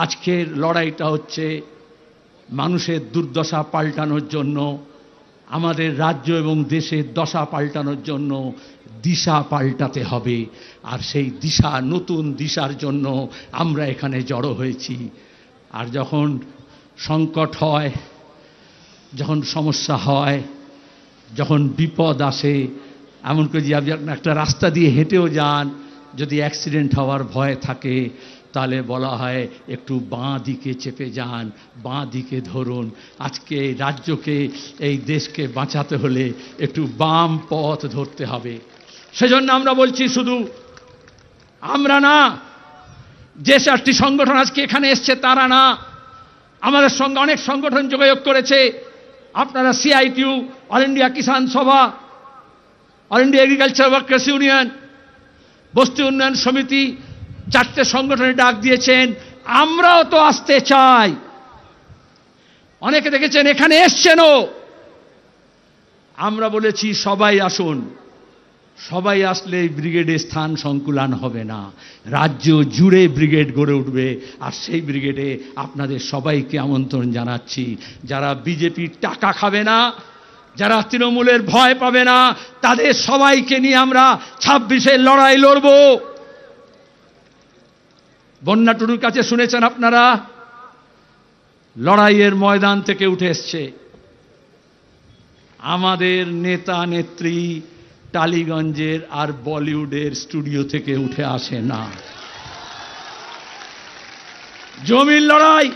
আজকের লড়াইটা হচ্ছে মানুষের দুর্দশা পাল্টানোর জন্য, আমাদের রাজ্য এবং দেশের দশা পাল্টানোর জন্য দিশা পাল্টাতে হবে। আর সেই দিশা, নতুন দিশার জন্য আমরা এখানে জড়ো হয়েছি। আর যখন সংকট হয়, যখন সমস্যা হয়, যখন বিপদ আসে, এমন করে যে আপনি একটা রাস্তা দিয়ে হেঁটেও যান, যদি অ্যাক্সিডেন্ট হওয়ার ভয় থাকে তাহলে বলা হয় একটু বাঁ দিকে চেপে যান, বাঁ দিকে ধরুন। আজকে এই রাজ্যকে, এই দেশকে বাঁচাতে হলে একটু বাম পথ ধরতে হবে। সেজন্য আমরা বলছি, শুধু আমরা না, যে চারটি সংগঠন আজকে এখানে এসছে তারা না, আমাদের সঙ্গে অনেক সংগঠন যোগাযোগ করেছে। আপনারা সিআইটিউ, অল ইন্ডিয়া কিষাণ সভা, all India agriculture workers union, বস্তি উন্নয়ন সমিতি, চারটে সংগঠনে ডাক দিয়েছেন। আমরাও তো আসতে চাই। অনেকে দেখেছেন এখানে এসছেনও। আমরা বলেছি সবাই আসুন। সবাই আসলে ব্রিগেডে স্থান সংকুলান হবে না, রাজ্য জুড়ে ব্রিগেড গড়ে উঠবে। আর সেই ব্রিগেডে আপনাদের সবাইকে আমন্ত্রণ জানাচ্ছি। যারা বিজেপির টাকা খাবে না, যারা তৃণমূলের ভয় পাবে না, তাদের সবাইকে নিয়ে আমরা 26-এর লড়াই লড়ব। বন্যা টুডুর কাছে শুনেছেন আপনারা, লড়াইয়ের ময়দান থেকে উঠে এসছে। আমাদের নেতা নেত্রী টালিগঞ্জের আর বলিউডের স্টুডিও থেকে উঠে আসে না। জমির লড়াই,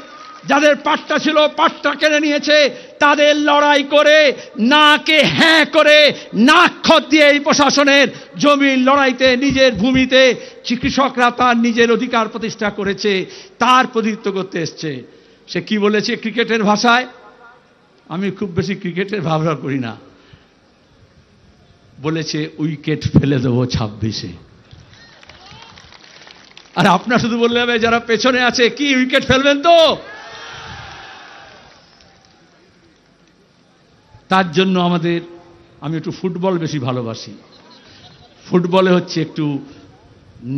যাদের পাট্টা ছিল পাট্টা কেড়ে নিয়েছে, তাদের লড়াই করে নাকে হ্যাঁ করে নাক খত দিয়ে এই প্রশাসনের জমির লড়াইতে, নিজের ভূমিতে কৃষকরা তার নিজের অধিকার প্রতিষ্ঠা করেছে, তার প্রতিনিধিত্ব করতে এসছে। সে কি বলেছে ক্রিকেটের ভাষায়? আমি খুব বেশি ক্রিকেটের ভাবনা করি না। বলেছে উইকেট ফেলে দেবো 26-এ। আর আপনার শুধু বললে হবে, যারা পেছনে আছে, কি উইকেট ফেলবেন তো? তার জন্য আমাদের, আমি একটু ফুটবল বেশি ভালোবাসি। ফুটবলে হচ্ছে একটু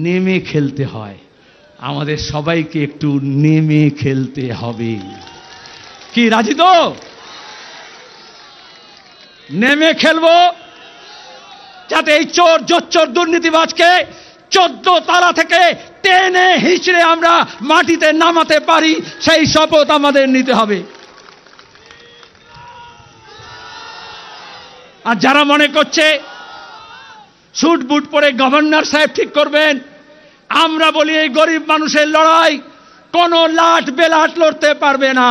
নেমে খেলতে হয়। আমাদের সবাইকে একটু নেমে খেলতে হবে। কি রাজি তো? নেমে খেলবো, যাতে এই চোর জোচ্চোর দুর্নীতিবাজকে 14 তালা থেকে টেনে হিঁচড়ে আমরা মাটিতে নামাতে পারি, সেই শপথ আমাদের নিতে হবে। আর যারা মনে করছে স্যুট বুট পরে গভর্নর সাহেব ঠিক করবেন, আমরা বলি এই গরিব মানুষের লড়াই কোন লাট বেলাট লড়তে পারবে না।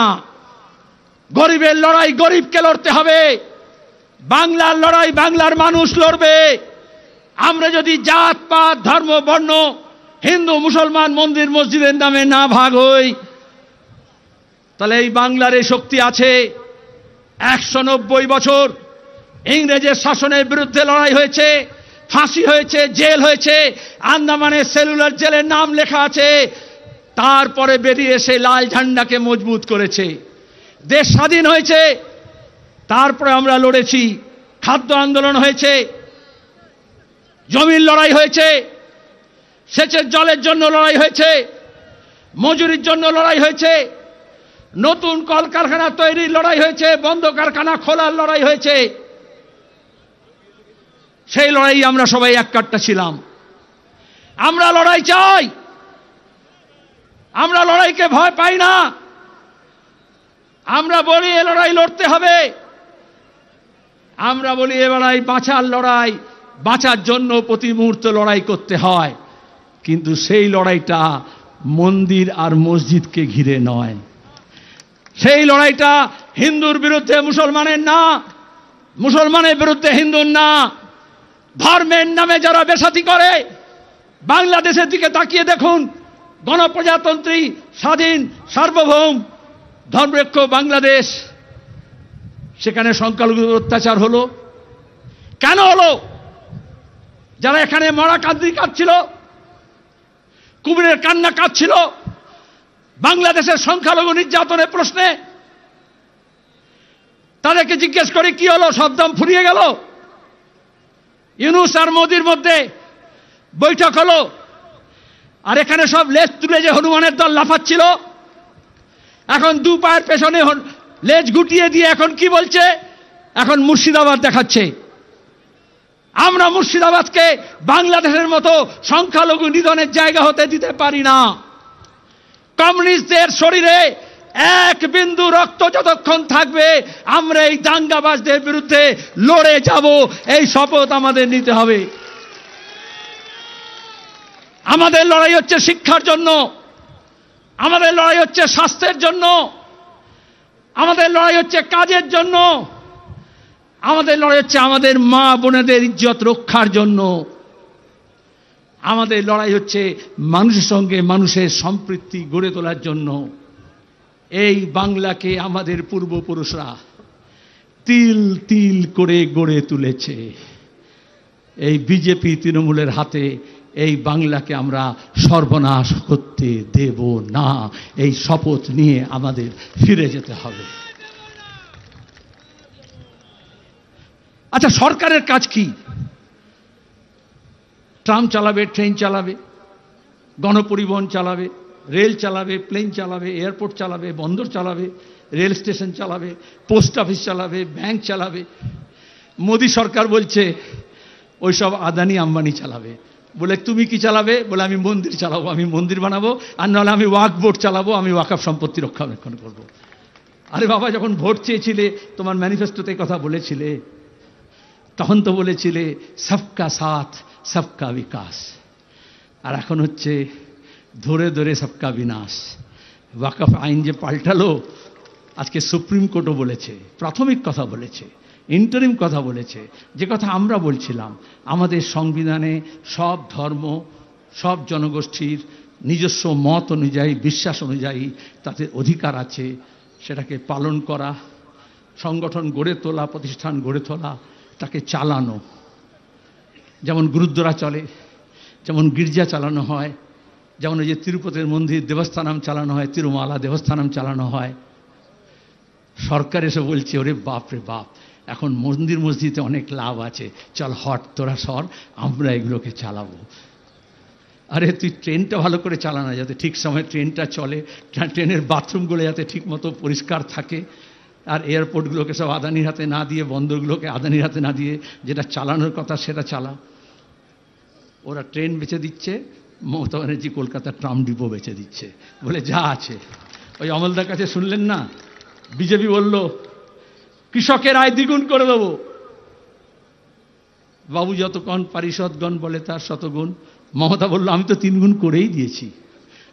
গরিবের লড়াই গরিবকে লড়তে হবে। বাংলার লড়াই বাংলার মানুষ লড়বে। আমরা যদি জাত পাত ধর্ম বর্ণ, হিন্দু মুসলমান, মন্দির মসজিদের নামে না ভাগ হই, তাহলে এই বাংলার এই শক্তি আছে। 190 বছর ইংরেজের শাসনের বিরুদ্ধে লড়াই হয়েছে, ফাঁসি হয়েছে, জেল হয়েছে, আন্দামানের সেলুলার জেলের নাম লেখা আছে। তারপরে বেরিয়ে এসে লাল ঝান্ডাকে মজবুত করেছে, দেশ স্বাধীন হয়েছে। তারপরে আমরা লড়েছি, খাদ্য আন্দোলন হয়েছে, জমির লড়াই হয়েছে, সেচের জলের জন্য লড়াই হয়েছে, মজুরির জন্য লড়াই হয়েছে, নতুন কলকারখানা তৈরির লড়াই হয়েছে, বন্ধ কারখানা খোলার লড়াই হয়েছে। সেই লড়াই আমরা সবাই এক কাট্টা ছিলাম। আমরা লড়াই চাই, আমরা লড়াইকে ভয় পাই না। আমরা বলি এ লড়াই লড়তে হবে। আমরা বলি এ লড়াই বাঁচার লড়াই, বাঁচার জন্য প্রতি মুহূর্তে লড়াই করতে হয়। কিন্তু সেই লড়াইটা মন্দির আর মসজিদকে ঘিরে নয়। সেই লড়াইটা হিন্দুর বিরুদ্ধে মুসলমানের না, মুসলমানের বিরুদ্ধে হিন্দুর না। ধর্মের নামে যারা বেসাতি করে, বাংলাদেশের দিকে তাকিয়ে দেখুন, গণপ্রজাতন্ত্রী স্বাধীন সার্বভৌম ধর্মনিরপেক্ষ বাংলাদেশ, সেখানে সংখ্যালঘুদের অত্যাচার হলো কেন হলো? যারা এখানে মরা কান্দি কাঁদছিল, কুমিরের কান্না কাঁদছিল বাংলাদেশের সংখ্যালঘু নির্যাতনের প্রশ্নে, তাদেরকে জিজ্ঞেস করে কি হলো? সব দাম ফুরিয়ে গেল। ইউনূস আর মোদির মধ্যে বৈঠক হলো, আর এখানে সব লেজ তুলে যে হনুমানের দল লাফাচ্ছিল, এখন দু পায়ের পেছনে লেজ গুটিয়ে দিয়ে এখন কি বলছে? এখন মুর্শিদাবাদ দেখাচ্ছে। আমরা মুর্শিদাবাদকে বাংলাদেশের মতো সংখ্যালঘু নিধনের জায়গা হতে দিতে পারি না। কমিউনিস্টদের শরীরে এক বিন্দু রক্ত যতক্ষণ থাকবে আমরা এই দাঙ্গাবাজদের বিরুদ্ধে লড়ে যাব, এই শপথ আমাদের নিতে হবে। আমাদের লড়াই হচ্ছে শিক্ষার জন্য, আমাদের লড়াই হচ্ছে স্বাস্থ্যের জন্য, আমাদের লড়াই হচ্ছে কাজের জন্য, আমাদের লড়াই হচ্ছে আমাদের মা বোনেদের ইজ্জত রক্ষার জন্য, আমাদের লড়াই হচ্ছে মানুষের সঙ্গে মানুষের সম্পৃক্তি গড়ে তোলার জন্য। এই বাংলাকে আমাদের পূর্বপুরুষরা তিল তিল করে গড়ে তুলেছে। এই বিজেপি তৃণমূলের হাতে এই বাংলাকে আমরা সর্বনাশ করতে দেব না। এই শপথ নিয়ে আমাদের ফিরে যেতে হবে। আচ্ছা, সরকারের কাজ কি? ট্রাম চালাবে, ট্রেন চালাবে, গণপরিবহন চালাবে, রেল চালাবে, প্লেন চালাবে, এয়ারপোর্ট চালাবে, বন্দর চালাবে, রেল স্টেশন চালাবে, পোস্ট অফিস চালাবে, ব্যাংক চালাবে। মোদী সরকার বলছে ওইসব আদানি আম্বানি চালাবে। বলে তুমি কি চালাবে? বলে আমি মন্দির চালাবো, আমি মন্দির বানাবো, আর নাহলে আমি ওয়াকফ বোর্ড চালাবো, আমি ওয়াকফ সম্পত্তি রক্ষণাবেক্ষণ করবো। আরে বাবা, যখন ভোট চেয়েছিলে তোমার ম্যানিফেস্টোতে কথা বলেছিলে, তখন তো বলেছিলে সবকা সাথ সবকা বিকাশ, আর এখন হচ্ছে ধরে ধরে সবকা বিনাশ। ওয়াকফ আইন যে পাল্টালো, আজকে সুপ্রিম কোর্টও বলেছে, প্রাথমিক কথা বলেছে, ইন্টারিম কথা বলেছে, যে কথা আমরা বলছিলাম। আমাদের সংবিধানে সব ধর্ম, সব জনগোষ্ঠীর নিজস্ব মত অনুযায়ী, বিশ্বাস অনুযায়ী তাদের অধিকার আছে, সেটাকে পালন করা, সংগঠন গড়ে তোলা, প্রতিষ্ঠান গড়ে তোলা, তাকে চালানো। যেমন গুরুদ্বারা চলে, যেমন গির্জা চালানো হয়, যেমন ওই যে তিরুপতির মন্দির দেবস্থানম চালানো হয়, তিরুমালা দেবস্থানম চালানো হয়। সরকার এসে বলছে ওরে বাপ রে বাপ, এখন মন্দির মসজিদে অনেক লাভ আছে, চল হট তোরা সর, আমরা এগুলোকে চালাবো। আরে তুই ট্রেনটা ভালো করে চালানো, যাতে ঠিক সময় ট্রেনটা চলে, ট্রেনের বাথরুমগুলো যাতে ঠিক মতো পরিষ্কার থাকে, আর এয়ারপোর্টগুলোকে সব আদানির হাতে না দিয়ে, বন্দরগুলোকে আদানির হাতে না দিয়ে, যেটা চালানোর কথা সেটা চালা। ওরা ট্রেন বেচে দিচ্ছে, মমতা ব্যানার্জি কলকাতার ট্রাম ডিপো বেচে দিচ্ছে, বলে যা আছে। ওই অমলদার কাছে শুনলেন না, বিজেপি বলল কৃষকের আয় দ্বিগুণ করে দেব। বাবু যতক্ষণ পারিষদগণ বলে তার শতগুণ, মমতা বলল আমি তো 3 গুণ করেই দিয়েছি।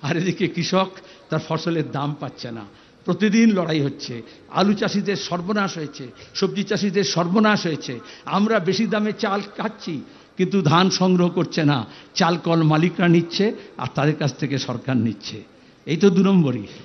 আর এদিকে কৃষক তার ফসলের দাম পাচ্ছে না, প্রতিদিন লড়াই হচ্ছে। আলু চাষিদের সর্বনাশ হয়েছে, সবজি চাষিদের সর্বনাশ হয়েছে। আমরা বেশি দামে চাল খাচ্ছি, কিন্তু ধান সংগ্রহ করছে না, চাল কল মালিকরা নিচ্ছে আর তাদের কাছ থেকে সরকার নিচ্ছে। এই তো 2 নম্বরই।